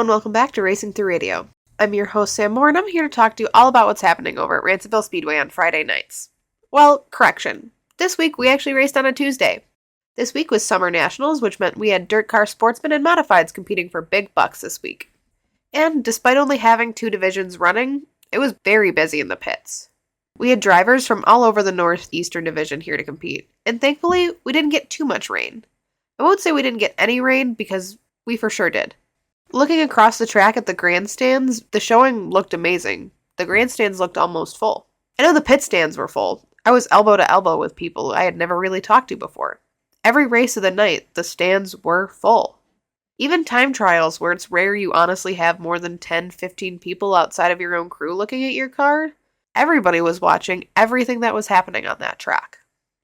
and welcome back to Racing Thru Radio. I'm your host, Sam Moore, and I'm here to talk to you all about what's happening over at Ransomville Speedway on Friday nights. Well, correction. This week, we actually raced on a Tuesday. This week was Summer Nationals, which meant we had dirt car sportsmen and modifieds competing for big bucks this week. And despite only having 2 divisions running, it was very busy in the pits. We had drivers from all over the Northeastern Division here to compete, and thankfully, we didn't get too much rain. I won't say we didn't get any rain, because we for sure did. Looking across the track at the grandstands, the showing looked amazing. The grandstands looked almost full. I know the pit stands were full. I was elbow to elbow with people I had never really talked to before. Every race of the night, the stands were full. Even time trials, where it's rare you honestly have more than 10-15 people outside of your own crew looking at your car, everybody was watching everything that was happening on that track.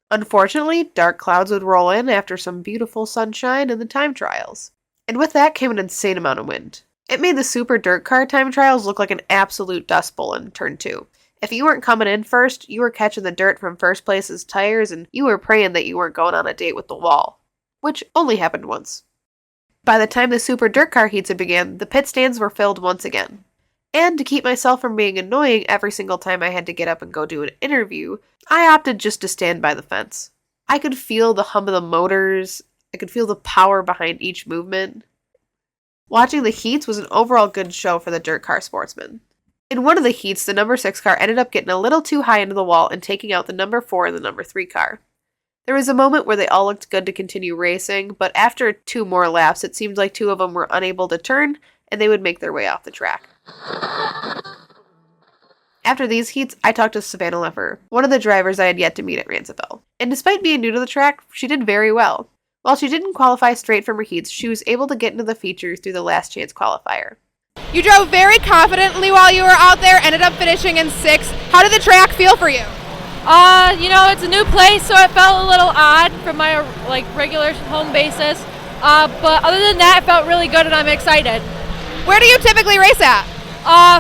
Unfortunately, dark clouds would roll in after some beautiful sunshine in the time trials. And with that came an insane amount of wind. It made the super dirt car time trials look like an absolute dust bowl in turn 2. If you weren't coming in first, you were catching the dirt from first place's tires and you were praying that you weren't going on a date with the wall. Which only happened once. By the time the super dirt car heats had began, the pit stands were filled once again. And to keep myself from being annoying every single time I had to get up and go do an interview, I opted just to stand by the fence. I could feel the hum of the motors. I could feel the power behind each movement. Watching the heats was an overall good show for the dirt car sportsmen. In one of the heats, the number 6 car ended up getting a little too high into the wall and taking out the number 4 and the number 3 car. There was a moment where they all looked good to continue racing, but after 2 more laps, it seemed like 2 of them were unable to turn, and they would make their way off the track. After these heats, I talked to Savannah, one of the drivers I had yet to meet at Ransomville. And despite being new to the track, she did very well. While she didn't qualify straight from her heats, she was able to get into the features through the last chance qualifier. You drove very confidently while you were out there, ended up finishing in 6th. How did the track feel for you? It's a new place, so it felt a little odd from my regular home basis. But other than that, it felt really good, and I'm excited. Where do you typically race at?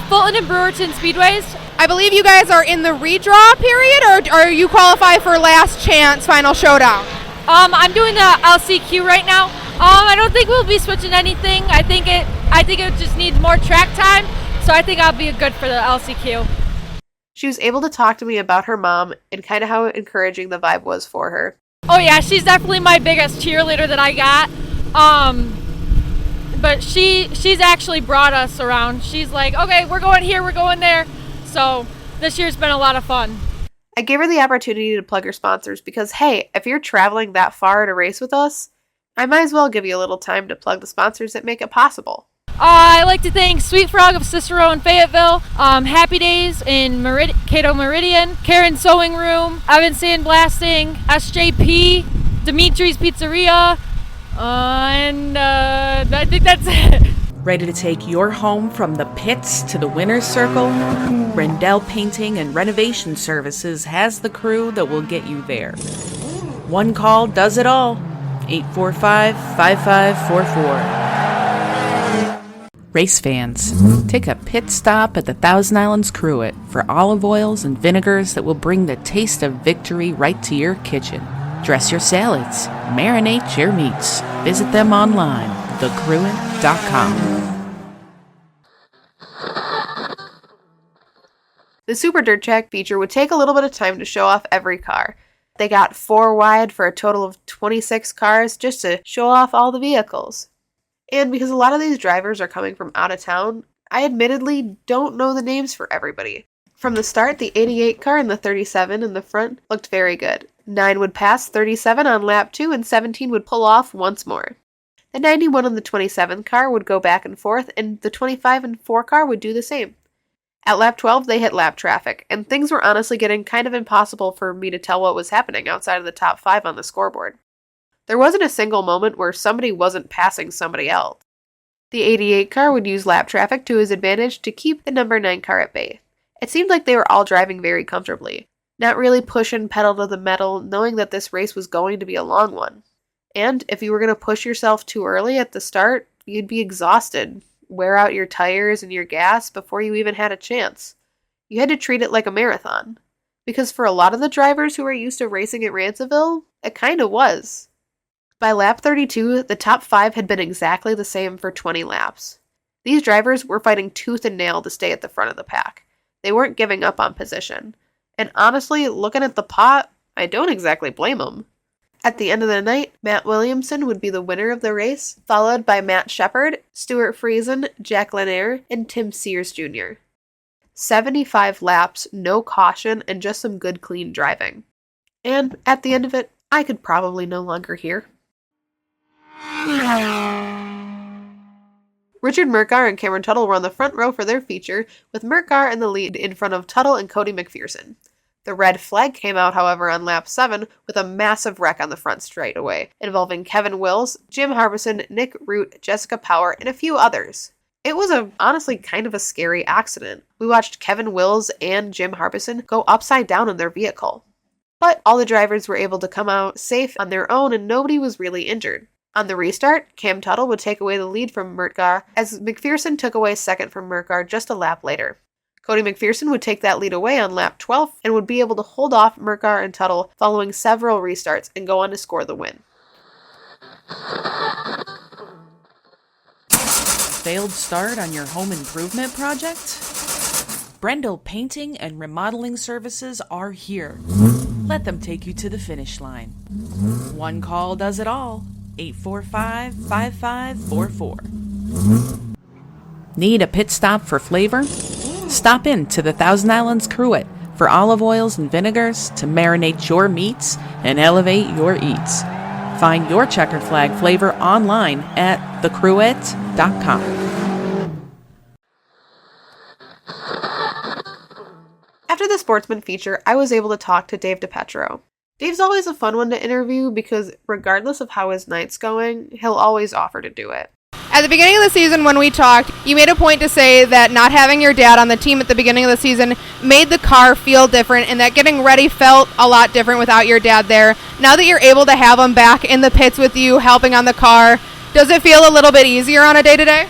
Fulton and Brewerton Speedways. I believe you guys are in the redraw period, or you qualify for last chance final showdown? I'm doing the LCQ right now. I don't think we'll be switching anything. I think it just needs more track time, so I think I'll be good for the LCQ. She was able to talk to me about her mom and kind of how encouraging the vibe was for her. Oh yeah, she's definitely my biggest cheerleader that I got. But she's actually brought us around. She's like, okay, we're going here, we're going there. So this year's been a lot of fun. I gave her the opportunity to plug her sponsors because, hey, if you're traveling that far to race with us, I might as well give you a little time to plug the sponsors that make it possible. I'd like to thank Sweet Frog of Cicero and Fayetteville, Happy Days in Cato Meridian, Karen Sewing Room, Evan Sandblasting, SJP, Dimitri's Pizzeria, and I think that's it. Ready to take your home from the pits to the winner's circle? Rendell Painting and Renovation Services has the crew that will get you there. One call does it all. 845-5544. Race fans, take a pit stop at the Thousand Islands Cruet for olive oils and vinegars that will bring the taste of victory right to your kitchen. Dress your salads, marinate your meats. Visit them online, thecruet.com. The Super Dirt Track feature would take a little bit of time to show off every car. They got 4 wide for a total of 26 cars just to show off all the vehicles. And because a lot of these drivers are coming from out of town, I admittedly don't know the names for everybody. From the start, the 88 car and the 37 in the front looked very good. 9 would pass 37 on lap 2 and 17 would pull off once more. The 91 and the 27 car would go back and forth, and the 25 and 4 car would do the same. At lap 12, they hit lap traffic, and things were honestly getting kind of impossible for me to tell what was happening outside of the top 5 on the scoreboard. There wasn't a single moment where somebody wasn't passing somebody else. The 88 car would use lap traffic to his advantage to keep the number 9 car at bay. It seemed like they were all driving very comfortably, not really pushing pedal to the metal, knowing that this race was going to be a long one. And if you were going to push yourself too early at the start, you'd be exhausted, wear out your tires and your gas before you even had a chance. You had to treat it like a marathon. Because for a lot of the drivers who are used to racing at Ransomville, it kind of was. By lap 32, the top 5 had been exactly the same for 20 laps. These drivers were fighting tooth and nail to stay at the front of the pack. They weren't giving up on position. And honestly, looking at the pot, I don't exactly blame them. At the end of the night, Matt Williamson would be the winner of the race, followed by Matt Shepard, Stuart Friesen, Jack Lanier, and Tim Sears Jr. 75 laps, no caution, and just some good clean driving. And at the end of it, I could probably no longer hear. Richard Mercar and Cameron Tuttle were on the front row for their feature, with Mercar in the lead in front of Tuttle and Cody McPherson. The red flag came out, however, on lap 7 with a massive wreck on the front straightaway, involving Kevin Wills, Jim Harbison, Nick Root, Jessica Power, and a few others. It was honestly kind of a scary accident. We watched Kevin Wills and Jim Harbison go upside down in their vehicle. But all the drivers were able to come out safe on their own and nobody was really injured. On the restart, Cam Tuttle would take away the lead from Mercar as McPherson took away second from Mercar just a lap later. Cody McPherson would take that lead away on lap 12 and would be able to hold off Mercar and Tuttle following several restarts and go on to score the win. Failed start on your home improvement project? Brendel Painting and Remodeling Services are here. Let them take you to the finish line. One call does it all. 845-5544. Need a pit stop for flavor? Stop in to the Thousand Islands Cruet for olive oils and vinegars to marinate your meats and elevate your eats. Find your checkered flag flavor online at thecruet.com. After the Sportsman feature, I was able to talk to Dave DiPietro. Dave's always a fun one to interview because regardless of how his night's going, he'll always offer to do it. At the beginning of the season when we talked, you made a point to say that not having your dad on the team at the beginning of the season made the car feel different and that getting ready felt a lot different without your dad there. Now that you're able to have him back in the pits with you, helping on the car, does it feel a little bit easier on a day-to-day?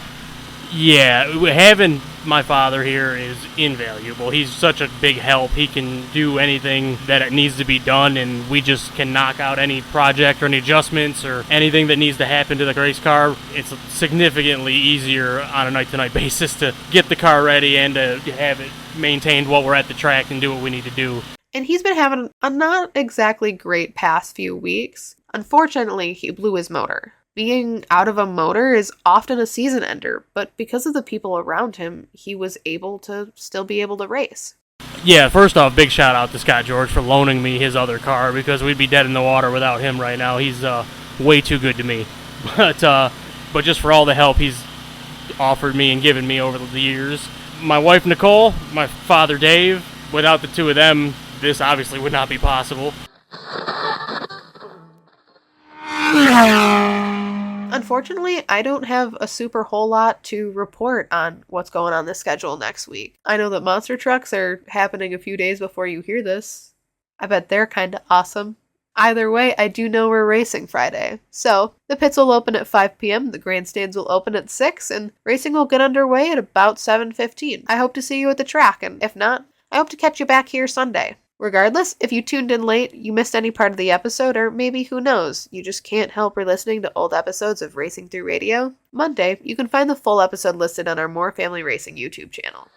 Yeah, having my father here is invaluable. He's such a big help. He can do anything that it needs to be done, and we just can knock out any project or any adjustments or anything that needs to happen to the race car. It's significantly easier on a night-to-night basis to get the car ready and to have it maintained while we're at the track and do what we need to do. And he's been having a not exactly great past few weeks. Unfortunately, he blew his motor. Being out of a motor is often a season ender, but because of the people around him, he was able to still be able to race. Yeah, first off, big shout out to Scott George for loaning me his other car because we'd be dead in the water without him right now. He's way too good to me. But just for all the help he's offered me and given me over the years. My wife Nicole, my father Dave, without the two of them, this obviously would not be possible. Unfortunately, I don't have a super whole lot to report on what's going on the schedule next week. I know that monster trucks are happening a few days before you hear this. I bet they're kind of awesome. Either way, I do know we're racing Friday. So, the pits will open at 5 p.m., the grandstands will open at 6, and racing will get underway at about 7:15. I hope to see you at the track, and if not, I hope to catch you back here Sunday. Regardless, if you tuned in late, you missed any part of the episode, or maybe, who knows, you just can't help re-listening to old episodes of Racing Thru Radio, Monday, you can find the full episode listed on our More Family Racing YouTube channel.